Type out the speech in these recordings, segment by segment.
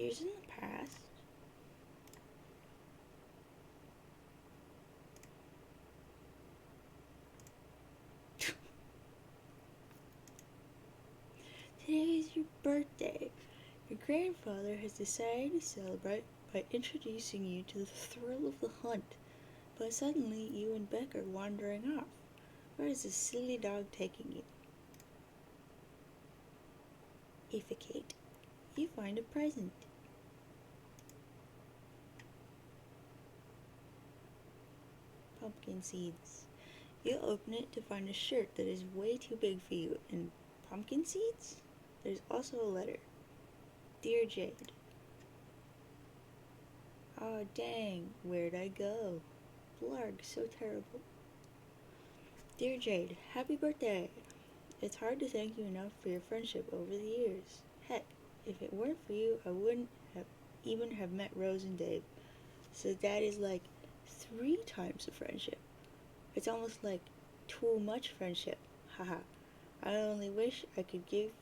Years in the past. Today is your birthday. Your grandfather has decided to celebrate by introducing you to the thrill of the hunt. But suddenly you and Beck are wandering off. Where is this silly dog taking you? Effecate. You find a present. Pumpkin seeds. You open it to find a shirt that is way too big for you and pumpkin seeds? There's also a letter. Dear Jade. Oh dang, where'd I go? Blarg, so terrible. Dear Jade, happy birthday! It's hard to thank you enough for your friendship over the years. Heck, if it weren't for you, I wouldn't have even have met Rose and Dave. So that is like 3 times the friendship. It's almost like too much friendship. Haha. I only wish I could get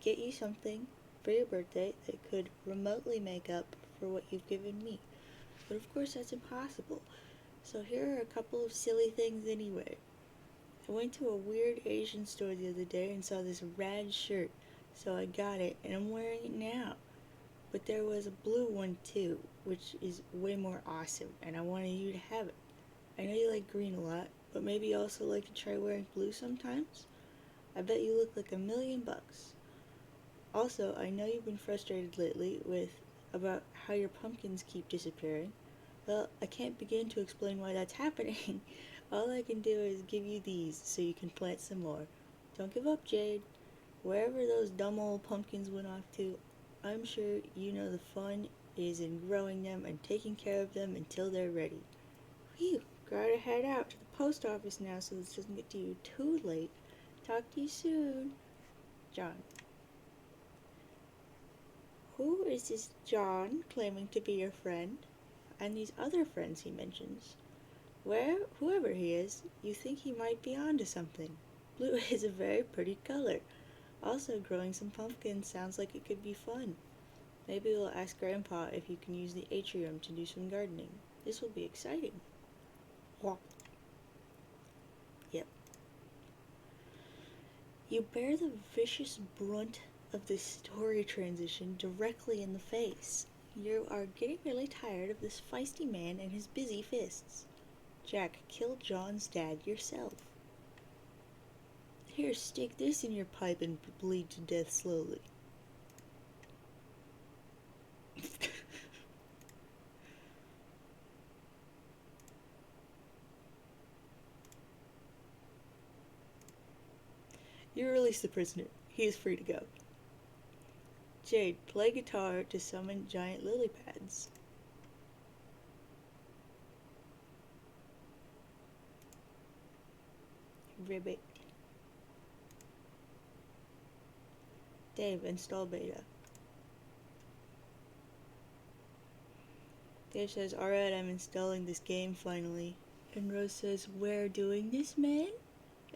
you something for your birthday that could remotely make up for what you've given me. But of course that's impossible. So here are a couple of silly things anyway. I went to a weird Asian store the other day and saw this rad shirt, so I got it and I'm wearing it now. But there was a blue one too, which is way more awesome, and I wanted you to have it. I know you like green a lot, but maybe you also like to try wearing blue sometimes? I bet you look like $1,000,000. Also, I know you've been frustrated lately about how your pumpkins keep disappearing. Well, I can't begin to explain why that's happening. All I can do is give you these so you can plant some more. Don't give up, Jade. Wherever those dumb old pumpkins went off to, I'm sure you know the fun is in growing them and taking care of them until they're ready. Phew, gotta head out to the post office now so this doesn't get to you too late. Talk to you soon. John. Who is this John claiming to be your friend? And these other friends he mentions. Whoever he is, you think he might be onto something. Blue is a very pretty color. Also, growing some pumpkins sounds like it could be fun. Maybe we'll ask Grandpa if you can use the atrium to do some gardening. This will be exciting. Whop. Yep. You bear the vicious brunt of this story transition directly in the face. You are getting really tired of this feisty man and his busy fists. Jack, kill John's dad yourself. Here, stick this in your pipe and bleed to death slowly. You release the prisoner. He is free to go. Jade, play guitar to summon giant lily pads. Ribbit. Dave, install beta. Dave says, alright, I'm installing this game finally. And Rose says, we're doing this, man?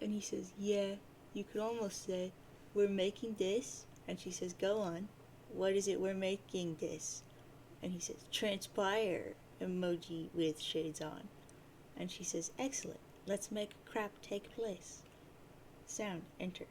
And he says, yeah, you could almost say, we're making this. And she says, go on. What is it we're making this? And he says, transpire, emoji with shades on. And she says, excellent, let's make crap take place. Sound, enter.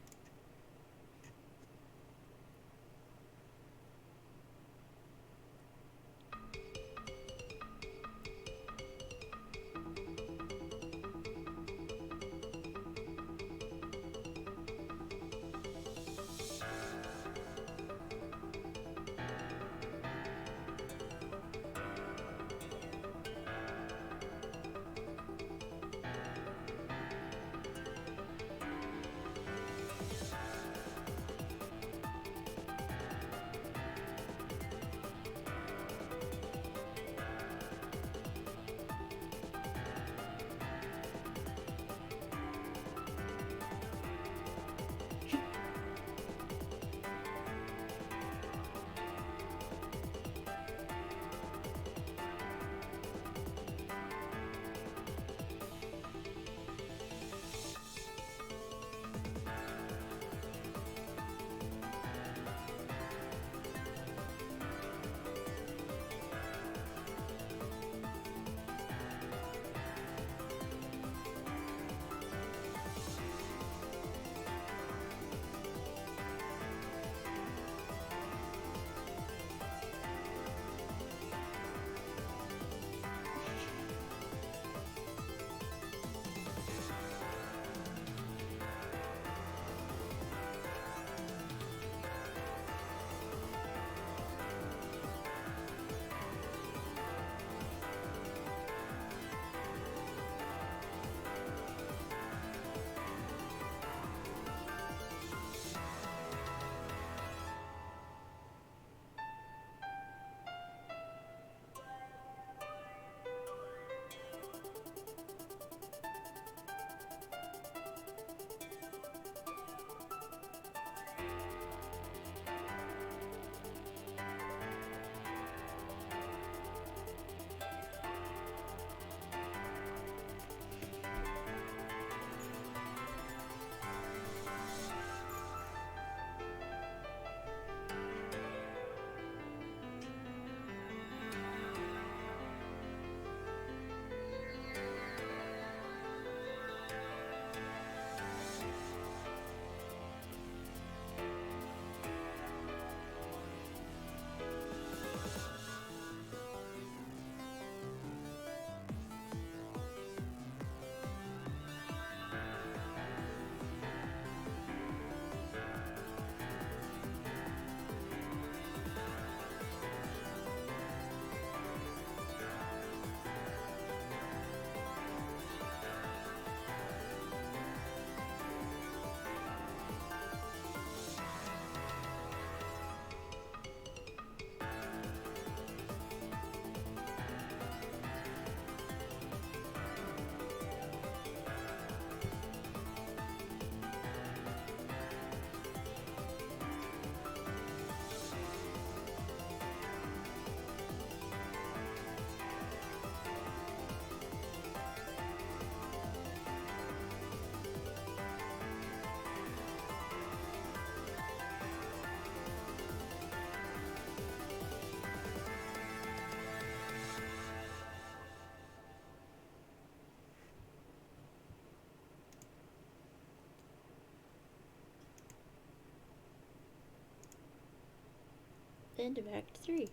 End of Act 3.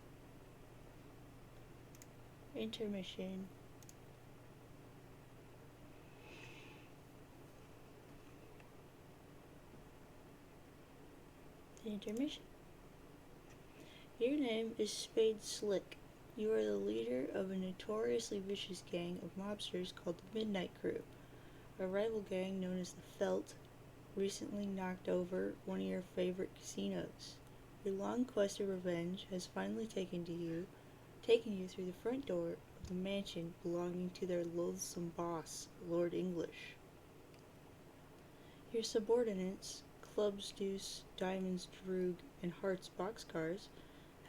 Intermission. Intermission. Your name is Spade Slick. You are the leader of a notoriously vicious gang of mobsters called the Midnight Crew. A rival gang known as the Felt recently knocked over one of your favorite casinos. Your long quest of revenge has finally taken you through the front door of the mansion belonging to their loathsome boss, Lord English. Your subordinates, clubs, deuce, diamonds, Droog, and hearts boxcars,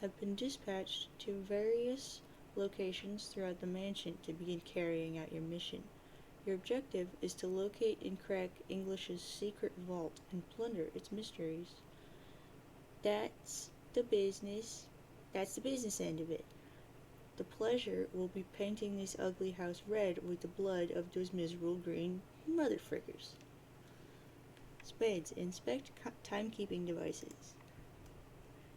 have been dispatched to various locations throughout the mansion to begin carrying out your mission. Your objective is to locate and crack English's secret vault and plunder its mysteries. That's the business end of it. The pleasure will be painting this ugly house red with the blood of those miserable green motherfrickers. Spades, inspect timekeeping devices.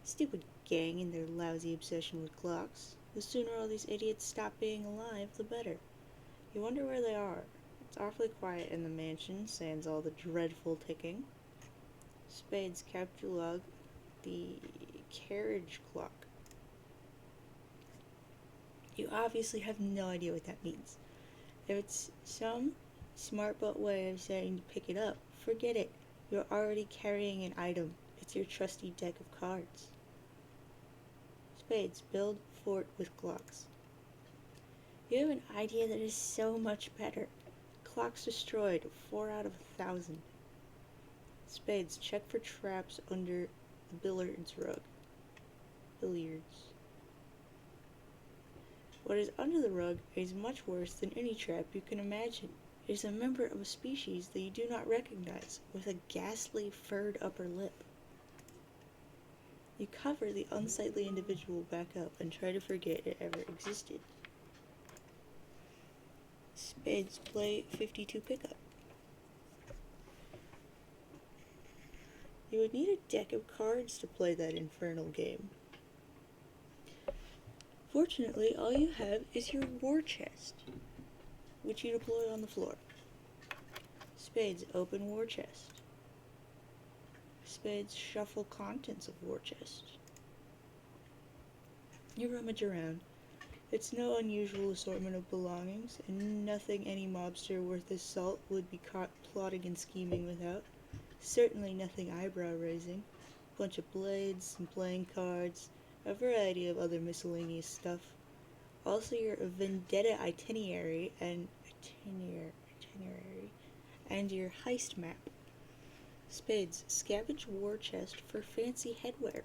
Stupid gang and their lousy obsession with clocks. The sooner all these idiots stop being alive, the better. You wonder where they are. It's awfully quiet in the mansion, sans all the dreadful ticking. Spades, capture log the carriage clock. You obviously have no idea what that means. If it's some smart butt way of saying to pick it up, forget it. You're already carrying an item. It's your trusty deck of cards. Spades, build fort with clocks. You have an idea that is so much better. Clocks destroyed, 4 out of 1,000. Spades, check for traps under the billiards rug. Billiards. What is under the rug is much worse than any trap you can imagine. It is a member of a species that you do not recognize, with a ghastly furred upper lip. You cover the unsightly individual back up and try to forget it ever existed. Spades, play 52 pickup. You would need a deck of cards to play that infernal game. Fortunately, all you have is your war chest, which you deploy on the floor. Spades, open war chest. Spades, shuffle contents of war chest. You rummage around. It's no unusual assortment of belongings, and nothing any mobster worth his salt would be caught plotting and scheming without. Certainly nothing eyebrow-raising. Bunch of blades, some playing cards, a variety of other miscellaneous stuff. Also your vendetta itinerary and your heist map. Spades, scavenge war chest for fancy headwear.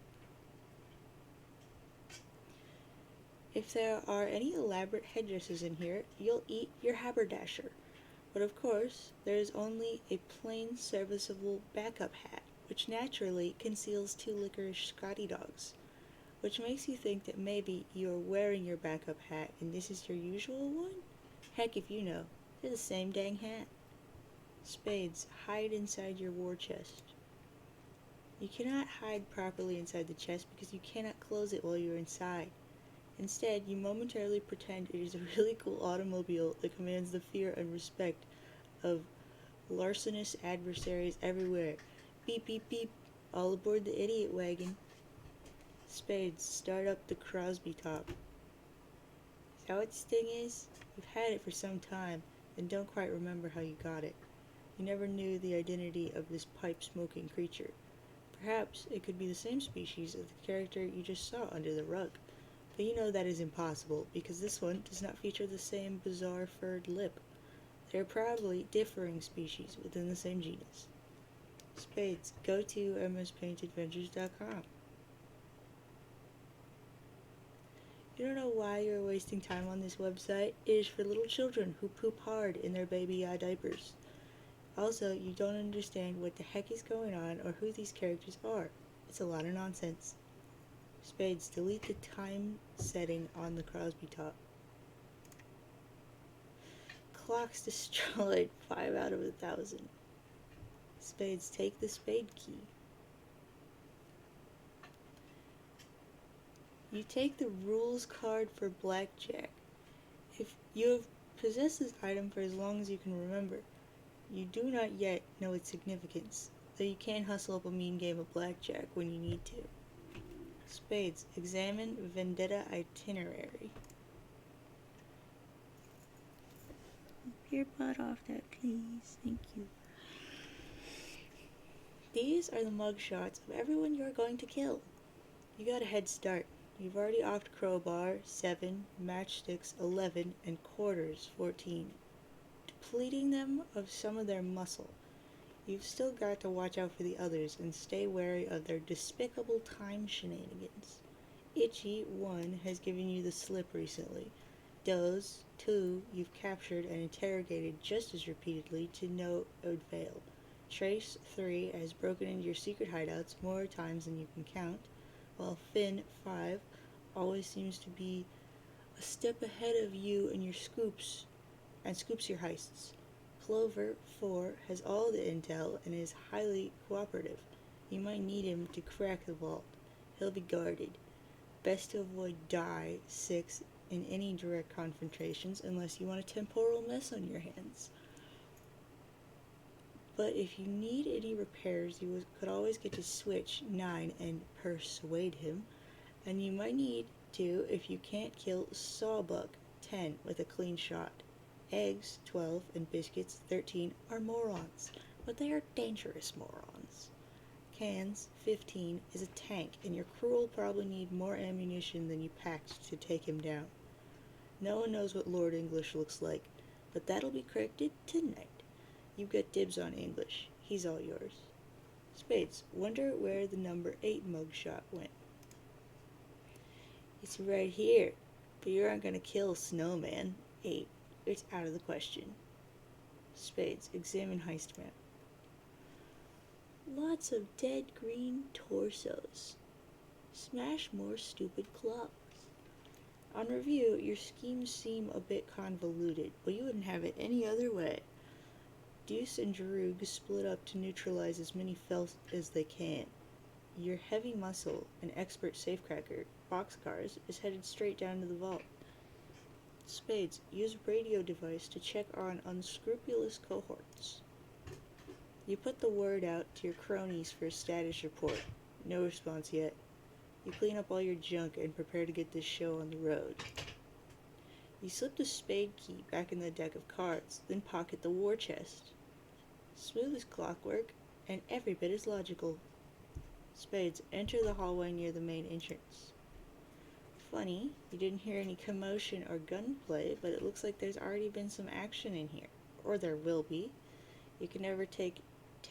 If there are any elaborate headdresses in here, you'll eat your haberdasher. But of course, there is only a plain serviceable backup hat, which naturally conceals 2 liquorish Scotty dogs, which makes you think that maybe you are wearing your backup hat and this is your usual one? Heck if you know, they're the same dang hat. Spades, hide inside your war chest. You cannot hide properly inside the chest because you cannot close it while you're inside. Instead, you momentarily pretend it is a really cool automobile that commands the fear and respect of larcenous adversaries everywhere. Beep, beep, beep. All aboard the idiot wagon. Spades, start up the Crosby top. Is that what this thing is? You've had it for some time and don't quite remember how you got it. You never knew the identity of this pipe-smoking creature. Perhaps it could be the same species as the character you just saw under the rug. But you know that is impossible, because this one does not feature the same bizarre furred lip. They are probably differing species within the same genus. Spades, go to mspaintadventures.com. You don't know why you're wasting time on this website? It is for little children who poop hard in their baby diapers. Also, you don't understand what the heck is going on or who these characters are. It's a lot of nonsense. Spades, delete the time setting on the Crosby top. Clocks destroyed, 5 out of 1,000. Spades, take the spade key. You take the rules card for blackjack. If you have possessed this item for as long as you can remember, you do not yet know its significance, though you can hustle up a mean game of blackjack when you need to. Spades. Examine vendetta itinerary. Your butt off that, please. Thank you. These are the mug shots of everyone you are going to kill. You got a head start. You've already offed crowbar, 7, matchsticks, 11, and quarters, 14, depleting them of some of their muscle. You've still got to watch out for the others and stay wary of their despicable time shenanigans. Itchy, 1, has given you the slip recently. Doze, 2, you've captured and interrogated just as repeatedly to no avail. Trace, 3, has broken into your secret hideouts more times than you can count, while Finn, 5, always seems to be a step ahead of you and your scoops your heists. Clover, 4, has all the intel and is highly cooperative. You might need him to crack the vault. He'll be guarded. Best to avoid Die, 6, in any direct confrontations unless you want a temporal mess on your hands. But if you need any repairs, you could always get to Switch, 9, and persuade him. And you might need to if you can't kill Sawbuck, 10, with a clean shot. Eggs, 12, and biscuits, 13, are morons, but they are dangerous morons. Cans, 15, is a tank, and your crew will probably need more ammunition than you packed to take him down. No one knows what Lord English looks like, but that'll be corrected tonight. You've got dibs on English. He's all yours. Spades. Wonder where the number 8 mugshot went. It's right here, but you aren't gonna kill Snowman. 8. It's out of the question. Spades. Examine heist map. Lots of dead green torsos. Smash more stupid clocks. On review, your schemes seem a bit convoluted, but you wouldn't have it any other way. Deuce and Droog split up to neutralize as many felts as they can. Your heavy muscle, an expert safecracker, boxcars, is headed straight down to the vault. Spades. Use radio device to check on unscrupulous cohorts. You put the word out to your cronies for a status report. No response yet. You clean up all your junk and prepare to get this show on the road. You slip the spade key back in the deck of cards, then pocket the war chest. Smooth as clockwork, and every bit as logical. Spades. Enter the hallway near the main entrance. Funny, you didn't hear any commotion or gunplay, but it looks like there's already been some action in here. Or there will be. You can never take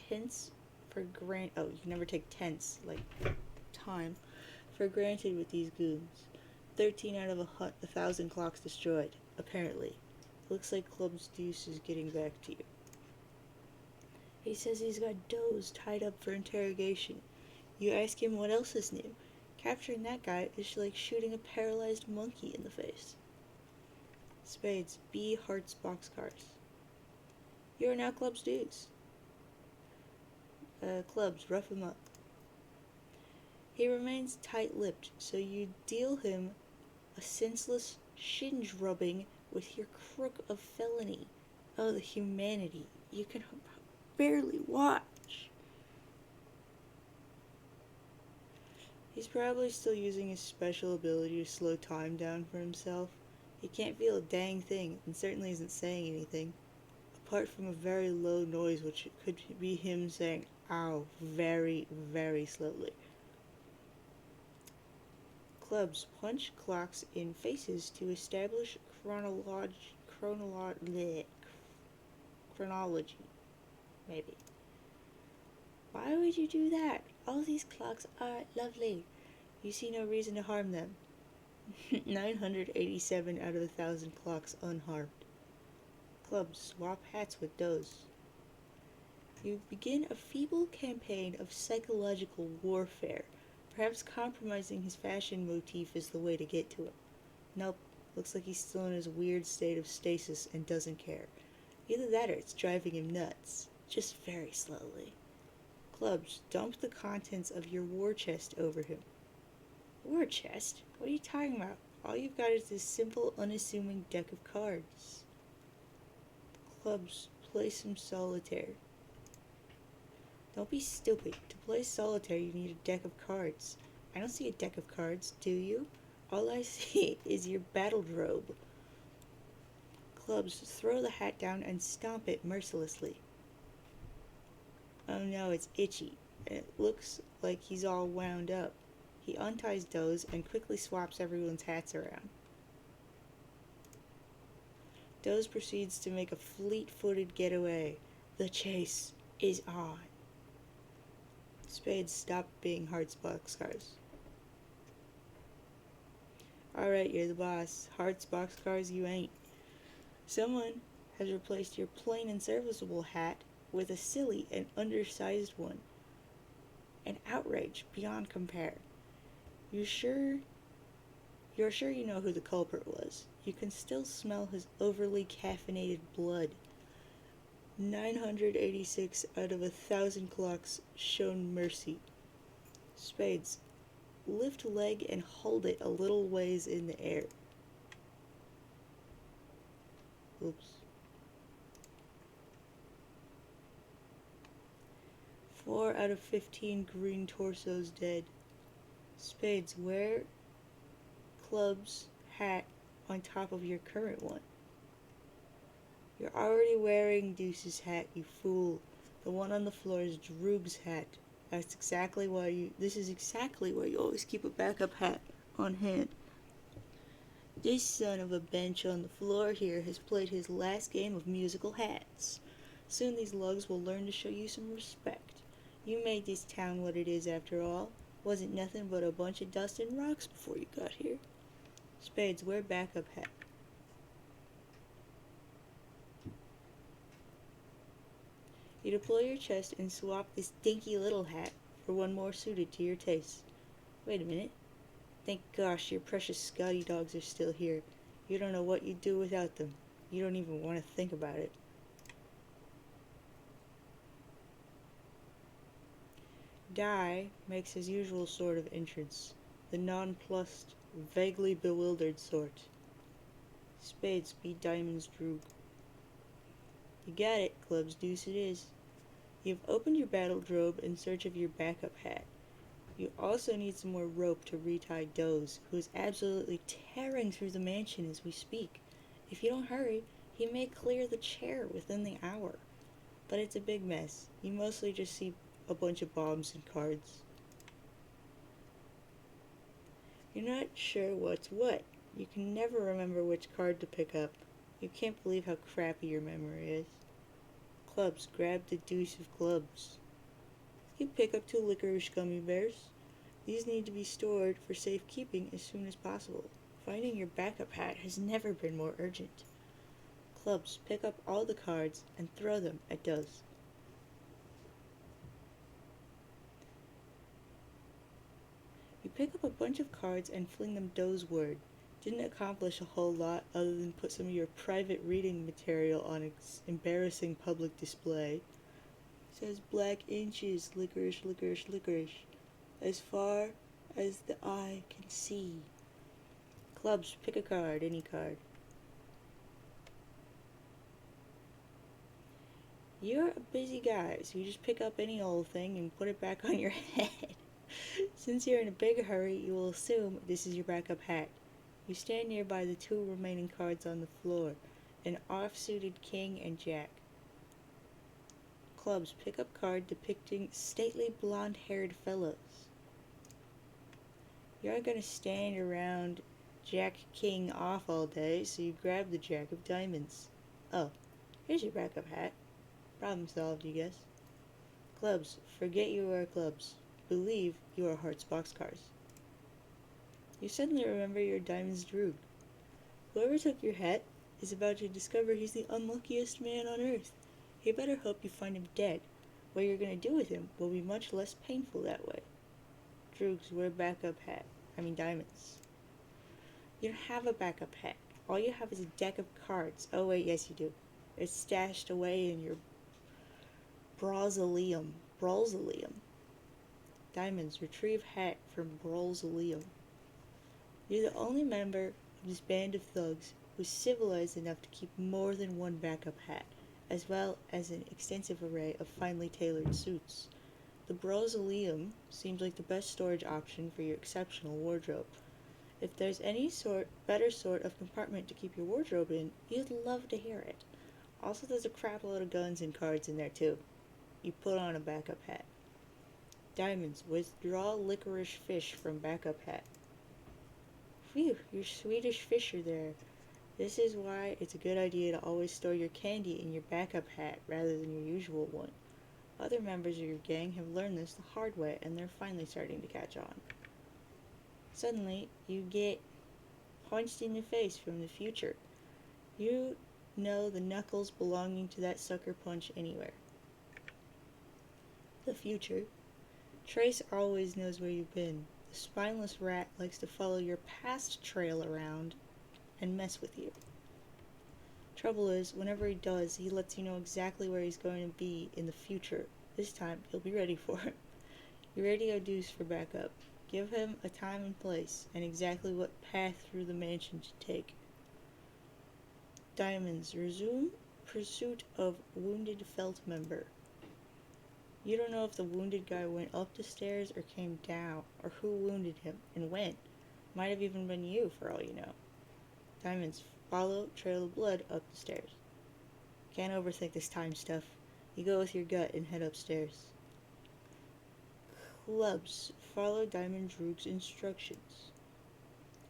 tense, like time, for granted with these goons. 13 out of 1,000 clocks destroyed, apparently. Looks like Club's Deuce is getting back to you. He says he's got Doze tied up for interrogation. You ask him what else is new. Capturing that guy is like shooting a paralyzed monkey in the face. Spades. B. Hearts boxcars. You are now Club's Deuce. Clubs, rough him up. He remains tight-lipped, so you deal him a senseless shinge-rubbing with your crook of felony. Oh, the humanity. You can barely watch. He's probably still using his special ability to slow time down for himself. He can't feel a dang thing, and certainly isn't saying anything, apart from a very low noise which could be him saying, ow, very, very slowly. Clubs. Punch clocks in faces to establish chronology. Maybe. Why would you do that? All these clocks are lovely. You see no reason to harm them. 987 out of 1,000 clocks unharmed. Clubs. Swap hats with Doze. You begin a feeble campaign of psychological warfare. Perhaps compromising his fashion motif is the way to get to him. Nope. Looks like he's still in his weird state of stasis and doesn't care. Either that or it's driving him nuts. Just very slowly. Clubs. Dump the contents of your war chest over him. War chest? What are you talking about? All you've got is this simple, unassuming deck of cards. Clubs, play some solitaire. Don't be stupid. To play solitaire, you need a deck of cards. I don't see a deck of cards, do you? All I see is your battle robe. Clubs, throw the hat down and stomp it mercilessly. Oh no, it's itchy. It looks like he's all wound up. He unties Doze and quickly swaps everyone's hats around. Doze proceeds to make a fleet-footed getaway. The chase is on. Spades, stop being hearts boxcars. Alright, you're the boss. Hearts boxcars you ain't. Someone has replaced your plain and serviceable hat with a silly and undersized one. An outrage beyond compare. You're sure you know who the culprit was. You can still smell his overly caffeinated blood. 986 out of 1,000 clocks shown mercy. Spades, lift leg and hold it a little ways in the air. Oops. 4 out of 15 green torsos dead. Spades, wear club's hat on top of your current one. You're already wearing Deuce's hat, you fool. The one on the floor is Droog's hat. This is exactly why you always keep a backup hat on hand. This son of a bench on the floor here has played his last game of musical hats. Soon these lugs will learn to show you some respect. You made this town what it is after all. Wasn't nothing but a bunch of dust and rocks before you got here. Spades, wear backup hat. You deploy your chest and swap this dinky little hat for one more suited to your taste. Wait a minute. Thank gosh your precious Scotty dogs are still here. You don't know what you'd do without them. You don't even want to think about it. Die makes his usual sort of entrance. The nonplussed, vaguely bewildered sort. Spades beat diamonds Droog. You got it, clubs deuce it is. You've opened your battle robe in search of your backup hat. You also need some more rope to retie Doze, who is absolutely tearing through the mansion as we speak. If you don't hurry, he may clear the chair within the hour. But it's a big mess. You mostly just see a bunch of bombs and cards. You're not sure what's what. You can never remember which card to pick up. You can't believe how crappy your memory is. Clubs, grab the deuce of clubs. You pick up 2 licorice gummy bears. These need to be stored for safekeeping as soon as possible. Finding your backup hat has never been more urgent. Clubs, pick up all the cards and throw them at Doze. You pick up a bunch of cards and fling them Dozeward. Didn't accomplish a whole lot other than put some of your private reading material on embarrassing public display. Says black inches, licorice, licorice, licorice, as far as the eye can see. Clubs, pick a card, any card. You're a busy guy, so you just pick up any old thing and put it back on your head. Since you're in a big hurry, you will assume this is your backup hat. You stand nearby the 2 remaining cards on the floor, an off-suited king and jack. Clubs, pick up card depicting stately blonde-haired fellows. You aren't gonna stand around Jack King off all day, so you grab the jack of diamonds. Oh, here's your backup hat. Problem solved, you guess. Clubs, forget you are clubs. Believe you are hearts boxcars. You suddenly remember your diamonds Droog. Whoever took your hat is about to discover he's the unluckiest man on earth. He better hope you find him dead. What you're gonna do with him will be much less painful that way. Droogs, wear backup hat. Diamonds. You don't have a backup hat. All you have is a deck of cards. Oh wait, yes you do. It's stashed away in your Brawlzaleum. Diamonds, retrieve hat from Brawlzaleum. You're the only member of this band of thugs who's civilized enough to keep more than one backup hat, as well as an extensive array of finely tailored suits. The Brausoleum seems like the best storage option for your exceptional wardrobe. If there's any better sort of compartment to keep your wardrobe in, you'd love to hear it. Also, there's a crap load of guns and cards in there too. You put on a backup hat. Diamonds. Withdraw licorice fish from backup hat. Phew, your Swedish fish are there. This is why it's a good idea to always store your candy in your backup hat rather than your usual one. Other members of your gang have learned this the hard way, and they're finally starting to catch on. Suddenly, you get punched in the face from the future. You know the knuckles belonging to that sucker punch anywhere. The future. Trace always knows where you've been. The spineless rat likes to follow your past trail around and mess with you. Trouble is, whenever he does, he lets you know exactly where he's going to be in the future. This time, you'll be ready for him. Your radio dues for backup. Give him a time and place, and exactly what path through the mansion to take. Diamonds. Resume pursuit of wounded felt member. You don't know if the wounded guy went up the stairs or came down, or who wounded him, and when. Might have even been you, for all you know. Diamonds. Follow trail of blood up the stairs. Can't overthink this time stuff. You go with your gut and head upstairs. Clubs. Follow Diamond Droog's instructions.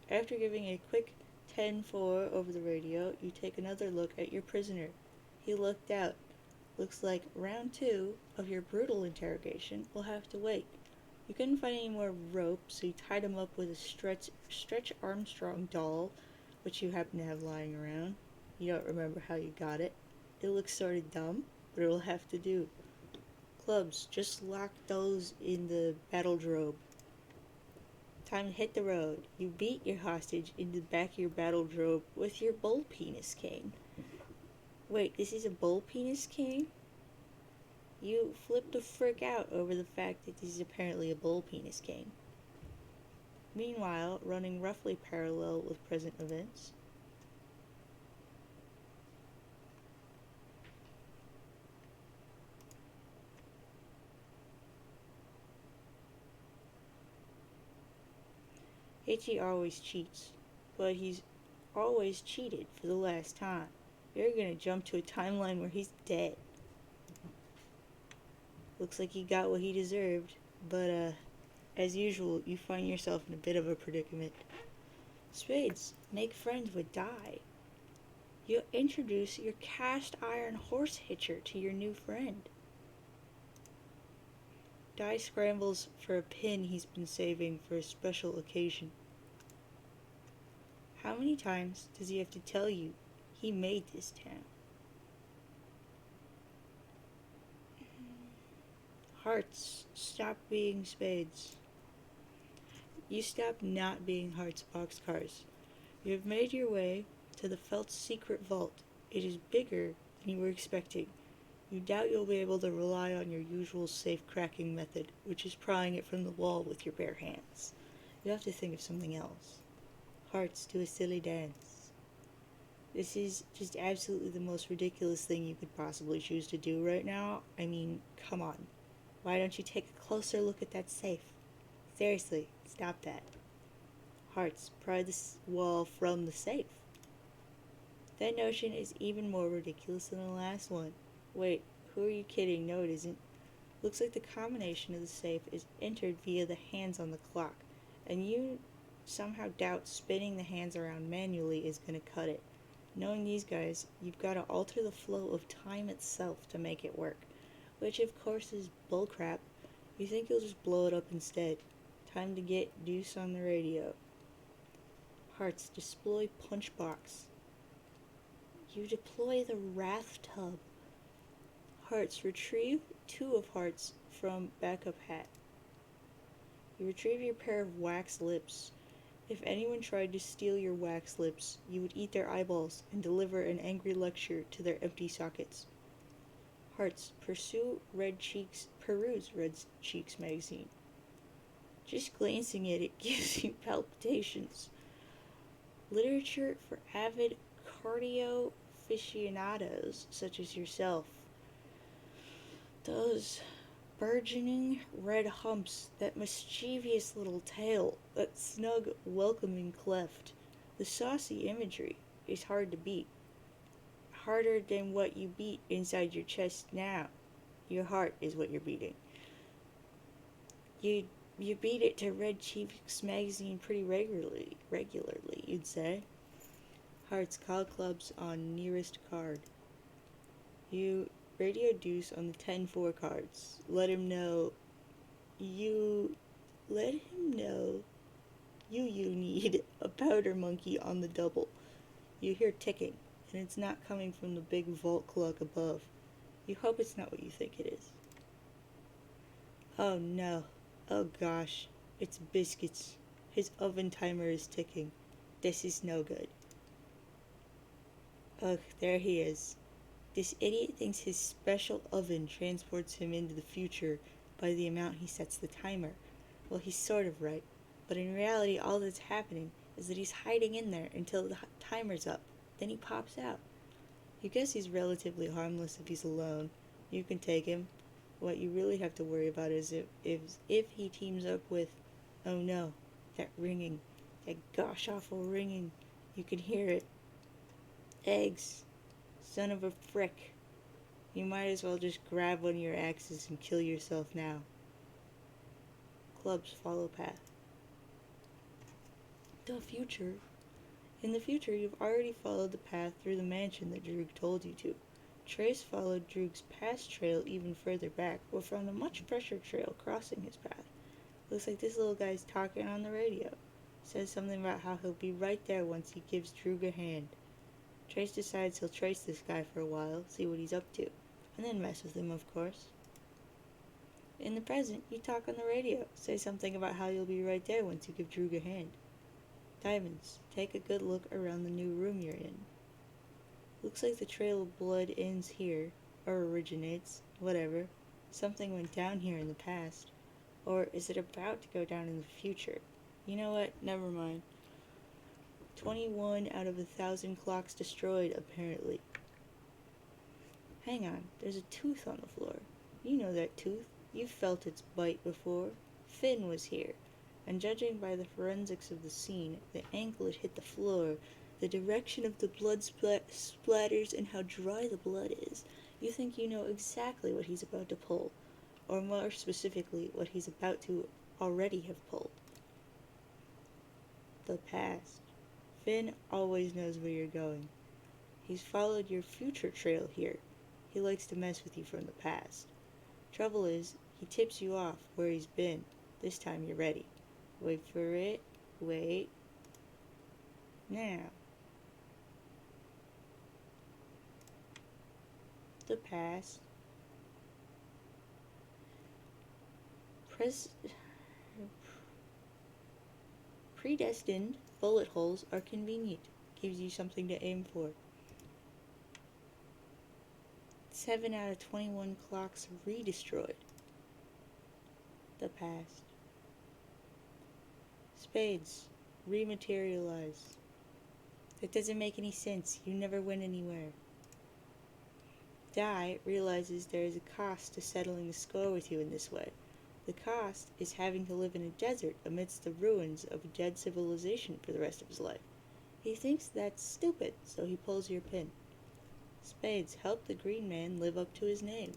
After giving a quick 10-4 over the radio, you take another look at your prisoner. He looked out. Looks like round 2 of your brutal interrogation will have to wait. You couldn't find any more rope, so you tied him up with a Stretch Armstrong doll, which you happen to have lying around. You don't remember how you got it. It looks sort of dumb, but it'll have to do. Clubs. Just lock those in the battle drobe. Time to hit the road. You beat your hostage into the back of your battle drobe with your bull penis cane. Wait, this is a bull penis cane? You flipped the frick out over the fact that this is apparently a bull penis cane. Meanwhile, running roughly parallel with present events, Hitchy always cheats, but he's always cheated for the last time. You're gonna jump to a timeline where he's dead. Looks like he got what he deserved, but as usual, you find yourself in a bit of a predicament. Spades. Make friends with Die. You introduce your cast iron horse hitcher to your new friend. Die scrambles for a pin he's been saving for a special occasion. How many times does he have to tell you he made this town? Hearts. Stop being spades. You stop not being Hearts boxcars. You have made your way to the Felt's secret vault. It is bigger than you were expecting. You doubt you'll be able to rely on your usual safe cracking method, which is prying it from the wall with your bare hands. You have to think of something else. Hearts, do a silly dance. This is just absolutely the most ridiculous thing you could possibly choose to do right now. I mean, come on. Why don't you take a closer look at that safe? Seriously, stop that. Hearts, pry the wall from the safe. That notion is even more ridiculous than the last one. Wait, who are you kidding? No, it isn't. Looks like the combination of the safe is entered via the hands on the clock, and you somehow doubt spinning the hands around manually is going to cut it. Knowing these guys, you've got to alter the flow of time itself to make it work, which of course is bullcrap. You think you'll just blow it up instead. Time to get Deuce on the radio. Hearts, deploy punch box. You deploy the wrath tub. Hearts, retrieve 2 of hearts from backup hat. You retrieve your pair of wax lips. If anyone tried to steal your wax lips, you would eat their eyeballs and deliver an angry lecture to their empty sockets. Hearts, peruse Red Cheeks magazine. Just glancing at it gives you palpitations. Literature for avid cardio aficionados such as yourself. Those burgeoning red humps, that mischievous little tail, that snug, welcoming cleft. The saucy imagery is hard to beat. Harder than what you beat inside your chest now. Your heart is what you're beating. You beat it to Red Chiefs magazine pretty regularly, you'd say. Hearts call clubs on nearest card. You radio deuce on the 10-4 cards. Let him know you need a powder monkey on the double. You hear ticking, and it's not coming from the big vault clock above. You hope it's not what you think it is. Oh no. Oh gosh. It's Biscuits. His oven timer is ticking. This is no good. Ugh, there he is. This idiot thinks his special oven transports him into the future by the amount he sets the timer. Well, he's sort of right. But in reality, all that's happening is that he's hiding in there until the timer's up. Then he pops out. You guess he's relatively harmless if he's alone. You can take him. What you really have to worry about is if he teams up with, oh no, that ringing, that gosh awful ringing. You can hear it. Eggs. Son of a frick. You might as well just grab one of your axes and kill yourself now. Clubs follow path. The future. In the future, you've already followed the path through the mansion that Droog told you to. Trace followed Droog's past trail even further back, but found a much fresher trail crossing his path. Looks like this little guy's talking on the radio. Says something about how he'll be right there once he gives Droog a hand. Trace decides he'll trace this guy for a while, see what he's up to, and then mess with him, of course. In the present, you talk on the radio, say something about how you'll be right there once you give Droog a hand. Diamonds, take a good look around the new room you're in. Looks like the trail of blood ends here, or originates, whatever. Something went down here in the past. Or is it about to go down in the future? You know what? Never mind. 21 out of 1,000 clocks destroyed, apparently. Hang on, there's a tooth on the floor. You know that tooth. You've felt its bite before. Finn was here. And judging by the forensics of the scene, the angle it hit the floor, the direction of the blood splatters, and how dry the blood is, you think you know exactly what he's about to pull. Or more specifically, what he's about to already have pulled. The past. Finn always knows where you're going. He's followed your future trail here. He likes to mess with you from the past. Trouble is, he tips you off where he's been. This time you're ready. Wait for it. Wait. Now. The past. Predestined bullet holes are convenient. Gives you something to aim for. 7 out of 21 clocks redestroyed. The past. Spades. Rematerialize. That doesn't make any sense. You never went anywhere. Die realizes there is a cost to settling the score with you in this way. The cost is having to live in a desert amidst the ruins of a dead civilization for the rest of his life. He thinks that's stupid, so he pulls your pin. Spades, help the green man live up to his name.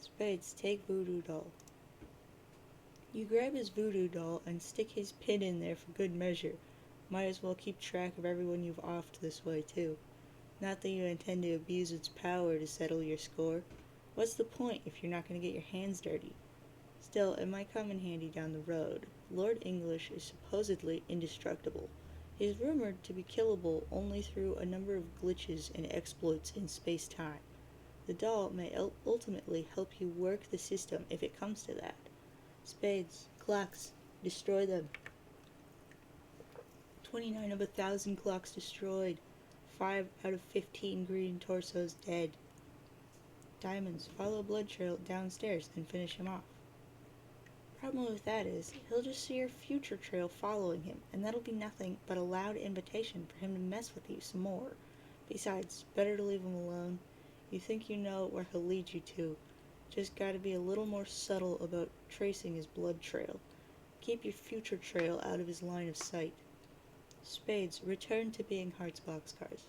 Spades, take voodoo doll. You grab his voodoo doll and stick his pin in there for good measure. Might as well keep track of everyone you've offed this way, too. Not that you intend to abuse its power to settle your score. What's the point if you're not going to get your hands dirty? Still, it might come in handy down the road. Lord English is supposedly indestructible. He is rumored to be killable only through a number of glitches and exploits in space-time. The doll may ultimately help you work the system if it comes to that. Spades, clocks, destroy them. 29 of 1,000 clocks destroyed. 5 out of 15 green torsos dead. Diamonds, follow a blood trail downstairs and finish him off. Problem with that is, he'll just see your future trail following him, and that'll be nothing but a loud invitation for him to mess with you some more. Besides, better to leave him alone. You think you know where he'll lead you to. Just gotta be a little more subtle about tracing his blood trail. Keep your future trail out of his line of sight. Spades, return to being hearts boxcars.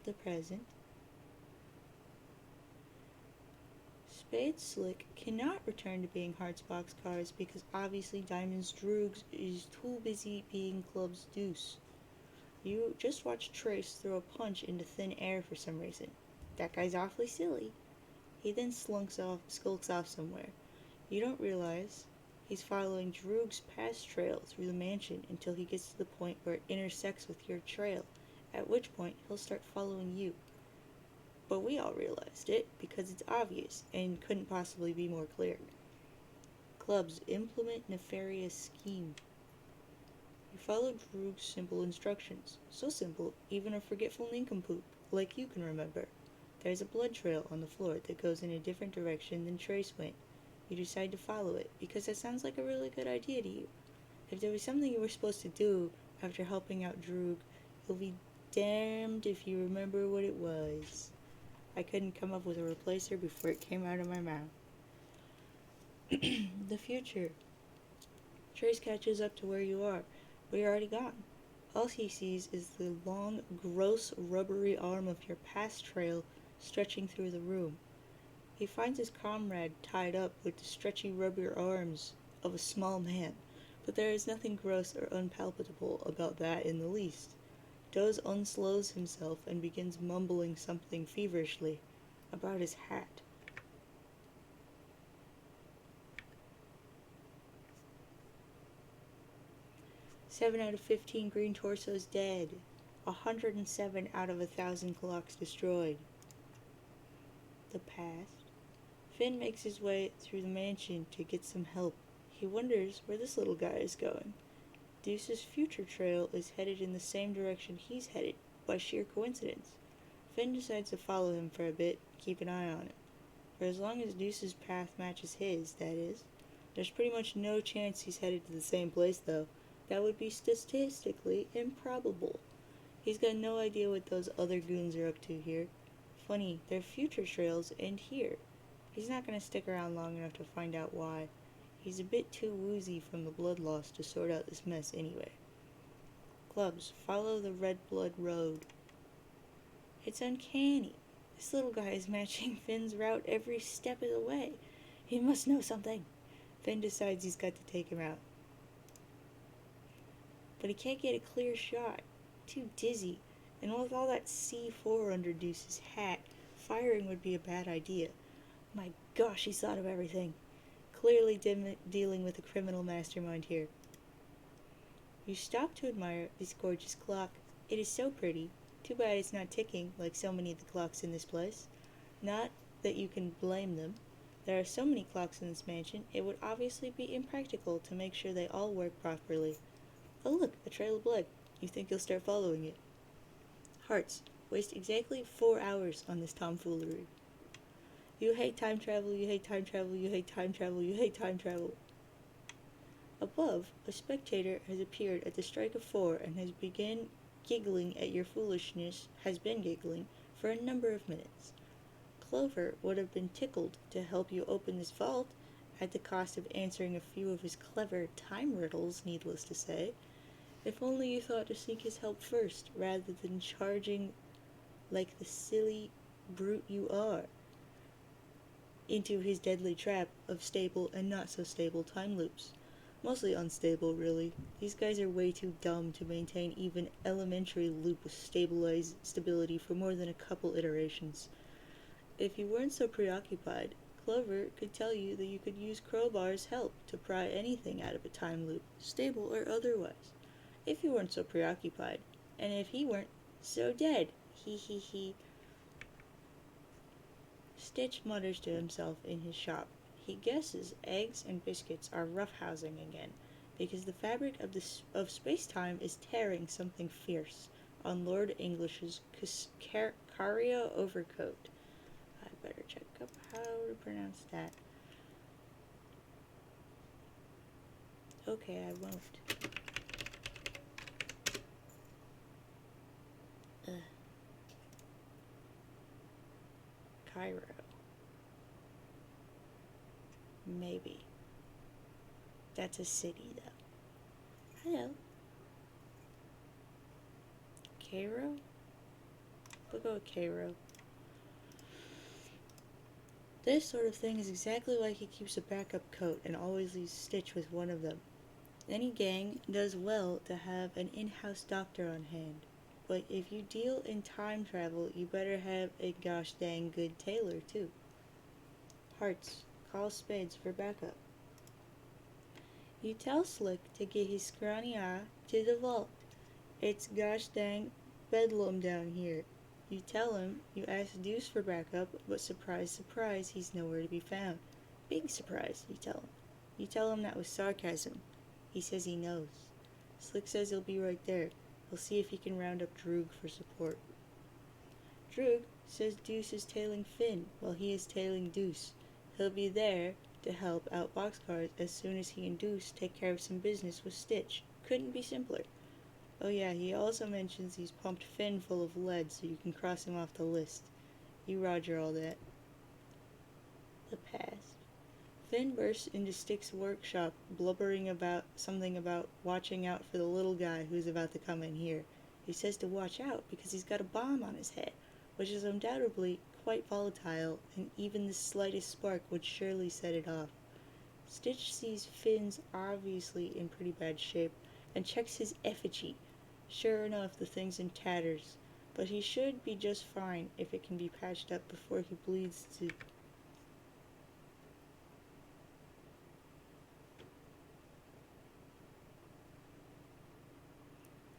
The present. Spades Slick cannot return to being hearts boxcars because obviously Diamond's Droog is too busy being Club's Deuce. You just watched Trace throw a punch into thin air for some reason. That guy's awfully silly. He then skulks off somewhere. You don't realize he's following Droog's past trail through the mansion until he gets to the point where it intersects with your trail, at which point he'll start following you. But we all realized it because it's obvious and couldn't possibly be more clear. Clubs, implement nefarious scheme. You follow Droog's simple instructions. So simple, even a forgetful nincompoop like you can remember. There's a blood trail on the floor that goes in a different direction than Trace went. You decide to follow it because that sounds like a really good idea to you. If there was something you were supposed to do after helping out Droog, you'll be damned if you remember what it was. I couldn't come up with a replacer before it came out of my mouth. The future. Trace catches up to where you are, but you're already gone. All he sees is the long, gross, rubbery arm of your past trail stretching through the room. He finds his comrade tied up with the stretchy, rubber arms of a small man, but there is nothing gross or unpalatable about that in the least. Doze unslows himself and begins mumbling something feverishly about his hat. "7 out of 15 green torsos dead. 107 out of 1,000 clocks destroyed." The past. Finn makes his way through the mansion to get some help. He wonders where this little guy is going. Deuce's future trail is headed in the same direction he's headed, by sheer coincidence. Finn decides to follow him for a bit, keep an eye on him. For as long as Deuce's path matches his, that is. There's pretty much no chance he's headed to the same place, though. That would be statistically improbable. He's got no idea what those other goons are up to here. Funny, their future trails end here. He's not going to stick around long enough to find out why. He's a bit too woozy from the blood loss to sort out this mess anyway. Clubs, follow the red blood road. It's uncanny. This little guy is matching Finn's route every step of the way. He must know something. Finn decides he's got to take him out. But he can't get a clear shot. Too dizzy. And with all that C4 under Deuce's hat, firing would be a bad idea. My gosh, he's thought of everything. Clearly dealing with a criminal mastermind here. You stop to admire this gorgeous clock. It is so pretty. Too bad it's not ticking like so many of the clocks in this place. Not that you can blame them. There are so many clocks in this mansion, it would obviously be impractical to make sure they all work properly. Oh look, a trail of blood. You think you'll start following it. Hearts, waste exactly 4 hours on this tomfoolery. You hate time travel, you hate time travel, you hate time travel, you hate time travel. Above, a spectator has appeared at the strike of 4 and has been giggling at your foolishness for a number of minutes. Clover would have been tickled to help you open this vault at the cost of answering a few of his clever time riddles, needless to say. If only you thought to seek his help first, rather than charging like the silly brute you are into his deadly trap of stable and not so stable time loops. Mostly unstable, really. These guys are way too dumb to maintain even elementary loop with stability for more than a couple iterations. If you weren't so preoccupied, Clover could tell you that you could use Crowbar's help to pry anything out of a time loop, stable or otherwise. If you weren't so preoccupied, and if he weren't so dead. He. Stitch mutters to himself in his shop. He guesses eggs and biscuits are roughhousing again, because the fabric of space-time is tearing something fierce on Lord English's Caria overcoat. better check up how to pronounce that. Okay, I won't. Ugh. Cairo. Maybe. That's a city, though. Hello. Cairo? We'll go with Cairo. This sort of thing is exactly why he keeps a backup coat and always leaves Stitch with one of them. Any gang does well to have an in-house doctor on hand. But if you deal in time travel, you better have a gosh dang good tailor, too. Hearts, call Spades for backup. You tell Slick to get his scrawny eye to the vault. It's gosh dang bedlam down here. You tell him you asked Deuce for backup, but surprise, surprise, he's nowhere to be found. Big surprise, you tell him. You tell him that was sarcasm. He says he knows. Slick says he'll be right there. He'll see if he can round up Droog for support. Droog says Deuce is tailing Finn while he is tailing Deuce. He'll be there to help out Boxcars as soon as he and Deuce take care of some business with Stitch. Couldn't be simpler. Oh yeah, he also mentions he's pumped Finn full of lead so you can cross him off the list. You roger all that. The past. Finn bursts into Stick's workshop, blubbering about something about watching out for the little guy who's about to come in here. He says to watch out because he's got a bomb on his head, which is undoubtedly quite volatile, and even the slightest spark would surely set it off. Stitch sees Finn's obviously in pretty bad shape, and checks his effigy. Sure enough, the thing's in tatters, but he should be just fine if it can be patched up before he bleeds to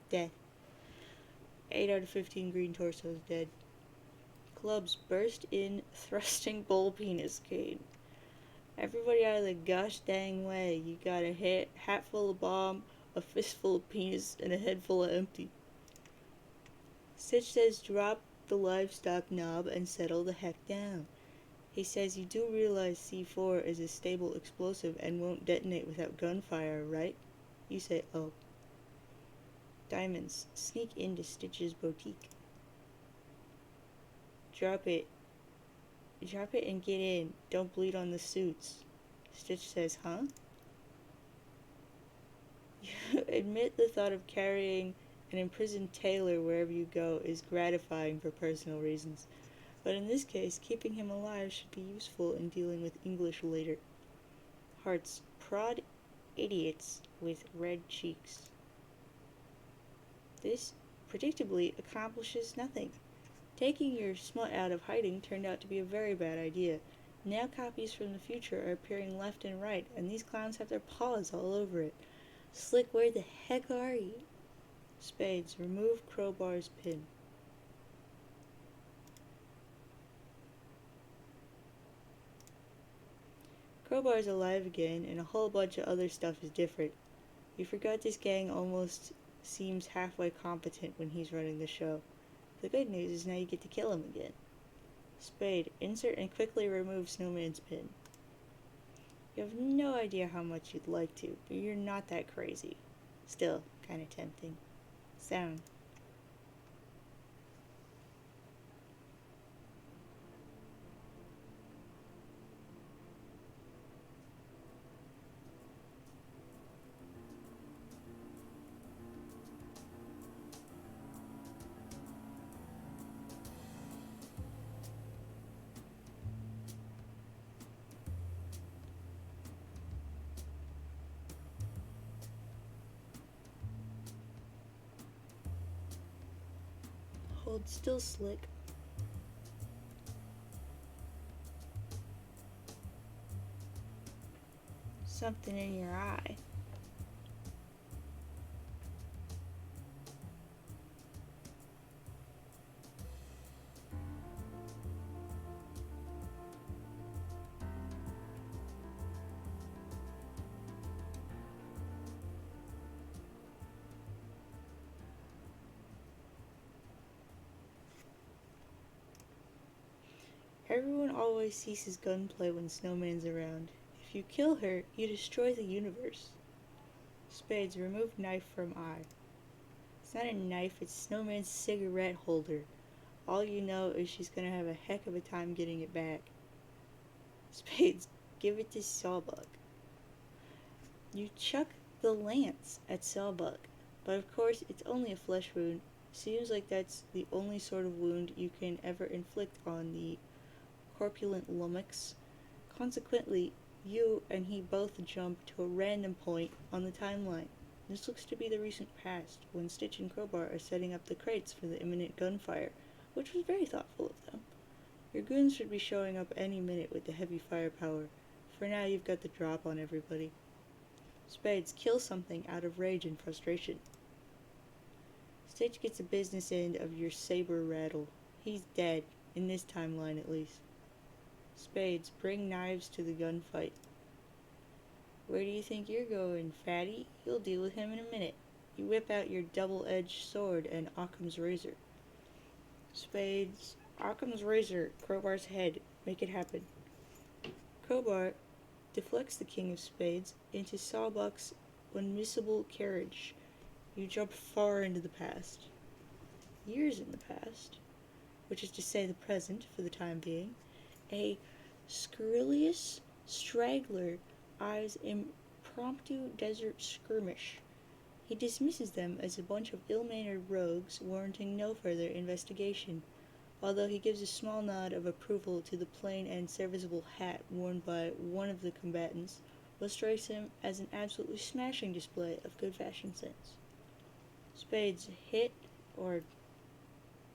death. 8 out of 15 green torsos dead. Clubs burst in, thrusting bull penis cane. Everybody out of the gosh dang way. You got a hat full of bomb, a fistful of penis, and a head full of empty. Stitch says drop the livestock knob and settle the heck down. He says you do realize C4 is a stable explosive and won't detonate without gunfire, right? You say, oh. Diamonds, sneak into Stitch's boutique. Drop it and get in. Don't bleed on the suits. Stitch says, huh? You admit the thought of carrying an imprisoned tailor wherever you go is gratifying for personal reasons, but in this case, keeping him alive should be useful in dealing with English later. Hearts, prod idiots with red cheeks. This, predictably, accomplishes nothing. Taking your smut out of hiding turned out to be a very bad idea. Now copies from the future are appearing left and right, and these clowns have their paws all over it. Slick, where the heck are you? Spades, remove Crowbar's pin. Crowbar's alive again, and a whole bunch of other stuff is different. You forgot this gang almost seems halfway competent when he's running the show. The good news is now you get to kill him again. Spade, insert and quickly remove Snowman's pin. You have no idea how much you'd like to, but you're not that crazy. Still, kinda tempting. Sound. Hold still, Slick. Something in your eye. Everyone always ceases gunplay when Snowman's around. If you kill her, you destroy the universe. Spades, remove knife from eye. It's not a knife, it's Snowman's cigarette holder. All you know is she's gonna have a heck of a time getting it back. Spades, give it to Sawbuck. You chuck the lance at Sawbuck, but of course it's only a flesh wound. Seems like that's the only sort of wound you can ever inflict on the corpulent lummox. Consequently, you and he both jump to a random point on the timeline. This looks to be the recent past, when Stitch and Crowbar are setting up the crates for the imminent gunfire, which was very thoughtful of them. Your goons should be showing up any minute with the heavy firepower. For now, you've got the drop on everybody. Spades, kill something out of rage and frustration. Stitch gets a business end of your saber rattle. He's dead, in this timeline at least. Spades, bring knives to the gunfight. Where do you think you're going, fatty? You'll deal with him in a minute. You whip out your double-edged sword and Occam's razor. Spades, Occam's razor, Crowbar's head. Make it happen. Crowbar deflects the king of spades into Sawbuck's unmissable carriage. You jump far into the past. Years in the past, which is to say the present for the time being, a scurrilous straggler eyes impromptu desert skirmish. He dismisses them as a bunch of ill-mannered rogues warranting no further investigation, although he gives a small nod of approval to the plain and serviceable hat worn by one of the combatants, what strikes him as an absolutely smashing display of good fashion sense. Spades, hit, or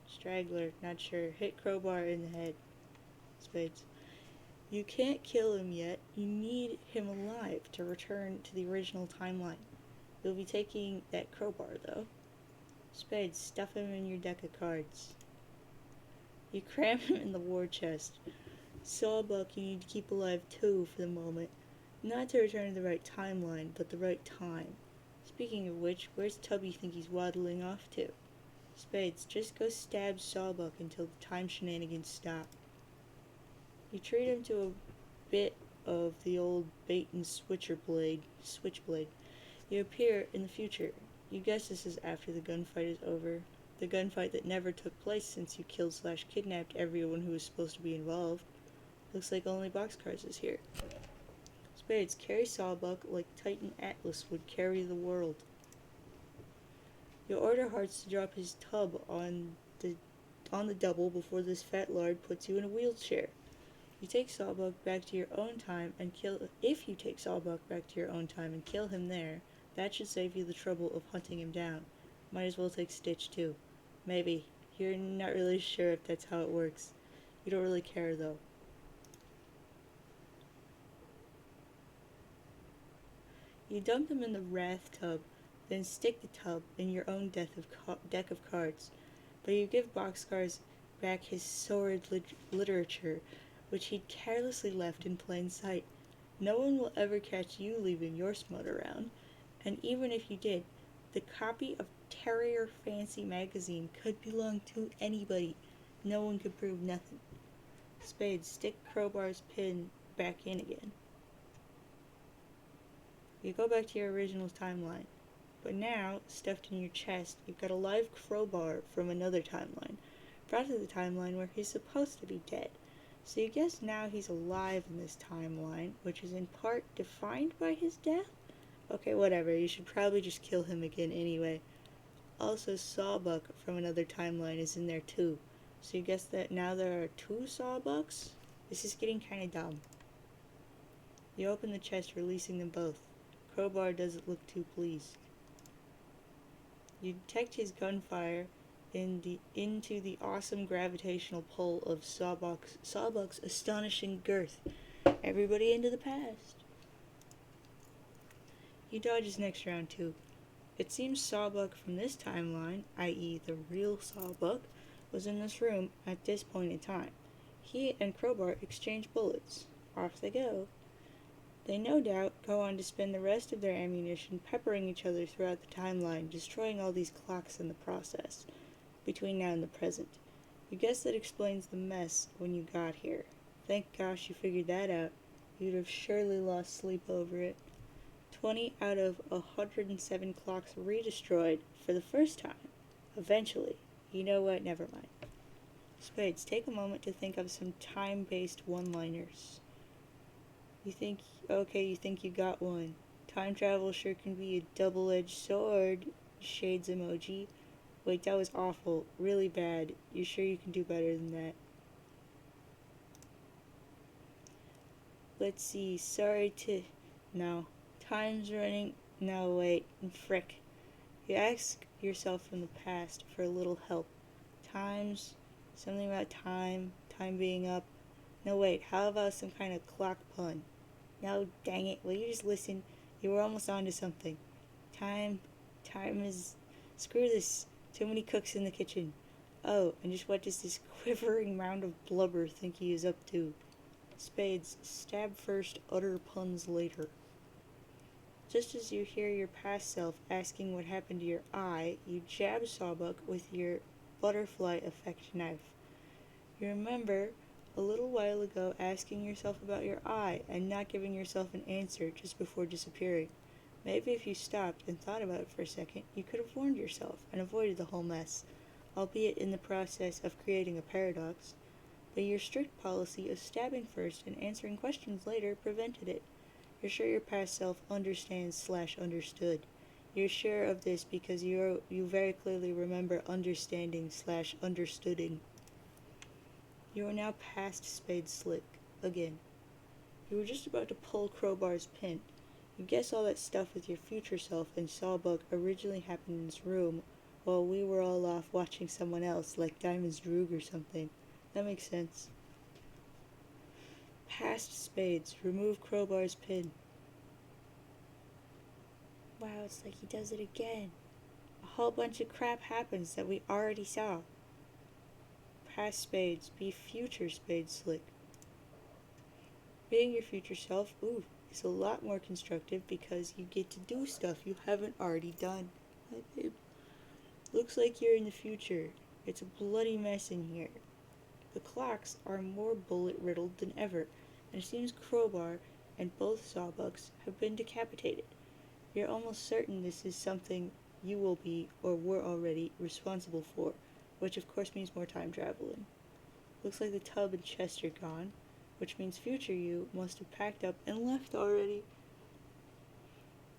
straggler, not sure, hit Crowbar in the head. Spades. You can't kill him yet. You need him alive to return to the original timeline. You'll be taking that crowbar, though. Spades, stuff him in your deck of cards. You cram him in the war chest. Sawbuck you need to keep alive too for the moment. Not to return to the right timeline, but the right time. Speaking of which, where's Tubby think he's waddling off to? Spades, just go stab Sawbuck until the time shenanigans stop. You treat him to a bit of the old bait and switchblade. You appear in the future. You guess this is after the gunfight is over. The gunfight that never took place since you killed/kidnapped everyone who was supposed to be involved. Looks like only Boxcars is here. Spades, carry Sawbuck like Titan Atlas would carry the world. You order Hearts to drop his tub on the double before this fat lard puts you in a wheelchair. You take Sawbuck back to your own time and kill. If you take Sawbuck back to your own time and kill him there, that should save you the trouble of hunting him down. Might as well take Stitch too. Maybe. You're not really sure if that's how it works. You don't really care though. You dump him in the wrath tub, then stick the tub in your own deck of cards. But you give Boxcars back his sordid literature, which he'd carelessly left in plain sight. No one will ever catch you leaving your smut around, and even if you did, the copy of Terrier Fancy magazine could belong to anybody. No one could prove nothing. Spades, stick Crowbar's pin back in again. You go back to your original timeline, but now, stuffed in your chest, you've got a live Crowbar from another timeline, brought to the timeline where he's supposed to be dead. So you guess now he's alive in this timeline, which is in part defined by his death? Okay, whatever, you should probably just kill him again anyway. Also, Sawbuck from another timeline is in there too. So you guess that now there are two Sawbucks? This is getting kinda dumb. You open the chest, releasing them both. Crowbar doesn't look too pleased. You detect his gunfire into the awesome gravitational pull of Sawbuck's astonishing girth. Everybody into the past. You dodge his next round too. It seems Sawbuck from this timeline, i.e. the real Sawbuck, was in this room at this point in time. He and Crowbar exchange bullets. Off they go. They no doubt go on to spend the rest of their ammunition peppering each other throughout the timeline, destroying all these clocks in the process, between now and the present. You guess that explains the mess when you got here. Thank gosh you figured that out. You'd have surely lost sleep over it. 20 out of 107 clocks redestroyed for the first time. Eventually. You know what? Never mind. Spades, take a moment to think of some time-based one-liners. You think you got one. Time travel sure can be a double-edged sword. Shades emoji. Wait, that was awful. Really bad. You sure you can do better than that? Let's see. No. Time's running. No, wait. Frick. You ask yourself from the past for a little help. Something about time being up. No, wait. How about some kind of clock pun? No, dang it. Will you just listen? You were almost onto something. Time is... Screw this. Too many cooks in the kitchen. Oh, and just what does this quivering mound of blubber think he is up to? Spades, stab first, utter puns later. Just as you hear your past self asking what happened to your eye, you jab Sawbuck with your butterfly effect knife. You remember a little while ago asking yourself about your eye and not giving yourself an answer just before disappearing. Maybe if you stopped and thought about it for a second, you could have warned yourself and avoided the whole mess, albeit in the process of creating a paradox. But your strict policy of stabbing first and answering questions later prevented it. You're sure your past self understands/understood. You're sure of this because you very clearly remember understanding/understooding. You are now past Spade Slick, again. You were just about to pull Crowbar's pin. You guess all that stuff with your future self and Sawbuck originally happened in this room while we were all off watching someone else, like Diamond's Droog or something. That makes sense. Past Spades, remove Crowbar's pin. Wow, it's like he does it again. A whole bunch of crap happens that we already saw. Past Spades, be future Spade Slick. Being your future self, is a lot more constructive because you get to do stuff you haven't already done. Hi, babe. Looks like you're in the future. It's a bloody mess in here. The clocks are more bullet-riddled than ever, and it seems Crowbar and both Sawbucks have been decapitated. You're almost certain this is something you will be, or were already, responsible for, which of course means more time traveling. Looks like the tub and chest are gone, which means future you must have packed up and left already.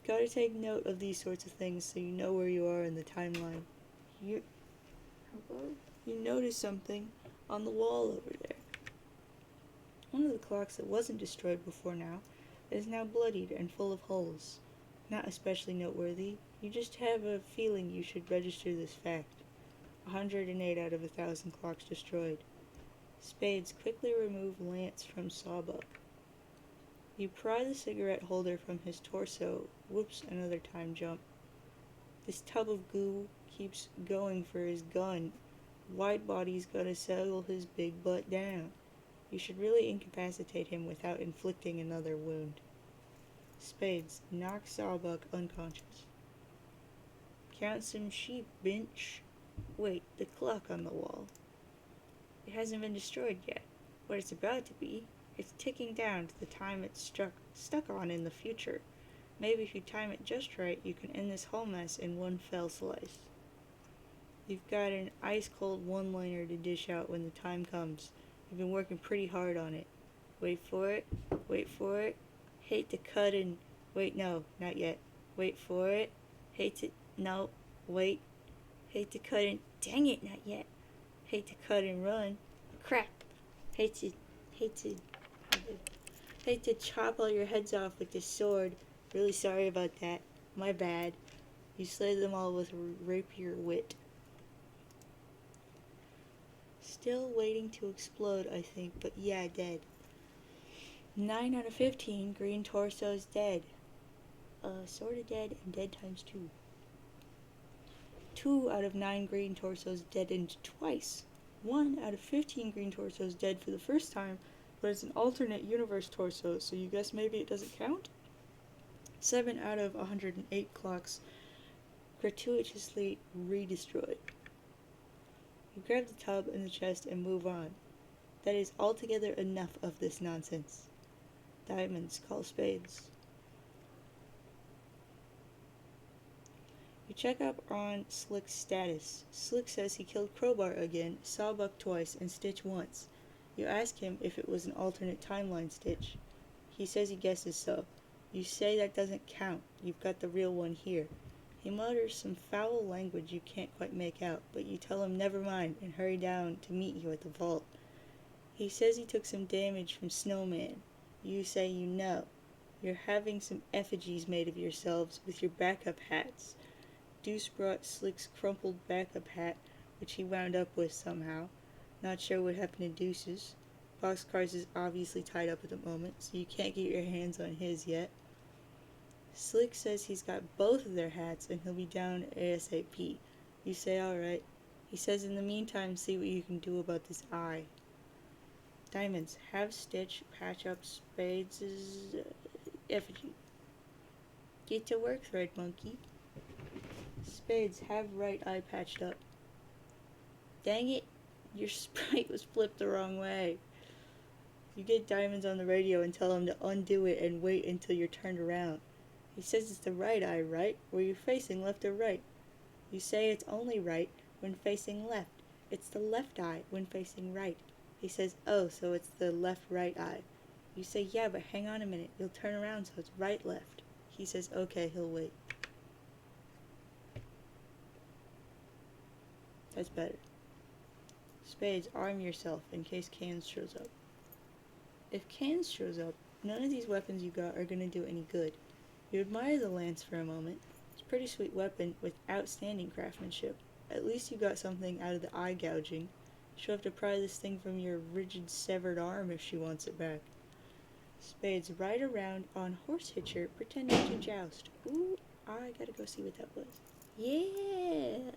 Gotta take note of these sorts of things so you know where you are in the timeline. You notice something on the wall over there. One of the clocks that wasn't destroyed before now is now bloodied and full of holes. Not especially noteworthy, you just have a feeling you should register this fact. 108 out of 1,000 clocks destroyed. Spades, quickly remove Lance from Sawbuck. You pry the cigarette holder from his torso. Whoops, another time jump. This tub of goo keeps going for his gun. Widebody's gonna settle his big butt down. You should really incapacitate him without inflicting another wound. Spades, knock Sawbuck unconscious. Count some sheep, Binch. Wait, the clock on the wall. It hasn't been destroyed yet, but it's about to be. It's ticking down to the time it's stuck on in the future. Maybe if you time it just right, you can end this whole mess in one fell slice. You've got an ice-cold one-liner to dish out when the time comes. You've been working pretty hard on it. Wait for it. Hate to cut and... Wait, no, not yet. Wait for it. No, wait. Hate to cut and... Dang it, not yet. Hate to cut and run. Crap. Hate to chop all your heads off with this sword. Really sorry about that. My bad. You slayed them all with rapier wit. Still waiting to explode, I think, but yeah, dead. 9 out of 15 green torsos dead. Sorta dead and dead times 2. 2 out of 9 green torsos deadened twice. 1 out of 15 green torsos dead for the first time, but it's an alternate universe torso, so you guess maybe it doesn't count? 7 out of 108 clocks gratuitously redestroyed. You grab the tub and the chest and move on. That is altogether enough of this nonsense. Diamonds, call spades. You check up on Slick's status. Slick says he killed Crowbar again, Sawbuck twice, and Stitch once. You ask him if it was an alternate timeline Stitch. He says he guesses so. You say that doesn't count. You've got the real one here. He mutters some foul language you can't quite make out, but you tell him never mind and hurry down to meet you at the vault. He says he took some damage from Snowman. You say you know. You're having some effigies made of yourselves with your backup hats. Deuce brought Slick's crumpled backup hat, which he wound up with somehow. Not sure what happened to Deuce's. Boxcars is obviously tied up at the moment, so you can't get your hands on his yet. Slick says he's got both of their hats and he'll be down ASAP. You say alright. He says in the meantime see what you can do about this eye. Diamonds, have Stitch patch up Spades' effigy. Get to work, Thread Monkey. Spades, have right eye patched up. Dang it, your sprite was flipped the wrong way. You get Diamonds on the radio and tell him to undo it and wait until you're turned around. He says it's the right eye, right? Were you facing left or right? You say it's only right when facing left. It's the left eye when facing right. He says, oh, so it's the left-right eye. You say, yeah, but hang on a minute. You'll turn around so it's right-left. He says, okay, he'll wait. That's better. Spades, arm yourself in case Cans shows up. If Cans shows up, none of these weapons you got are going to do any good. You admire the lance for a moment. It's a pretty sweet weapon with outstanding craftsmanship. At least you got something out of the eye gouging. She'll have to pry this thing from your rigid severed arm if she wants it back. Spades, ride around on horse hitcher pretending to joust. Ooh, I gotta go see what that was. Yeah!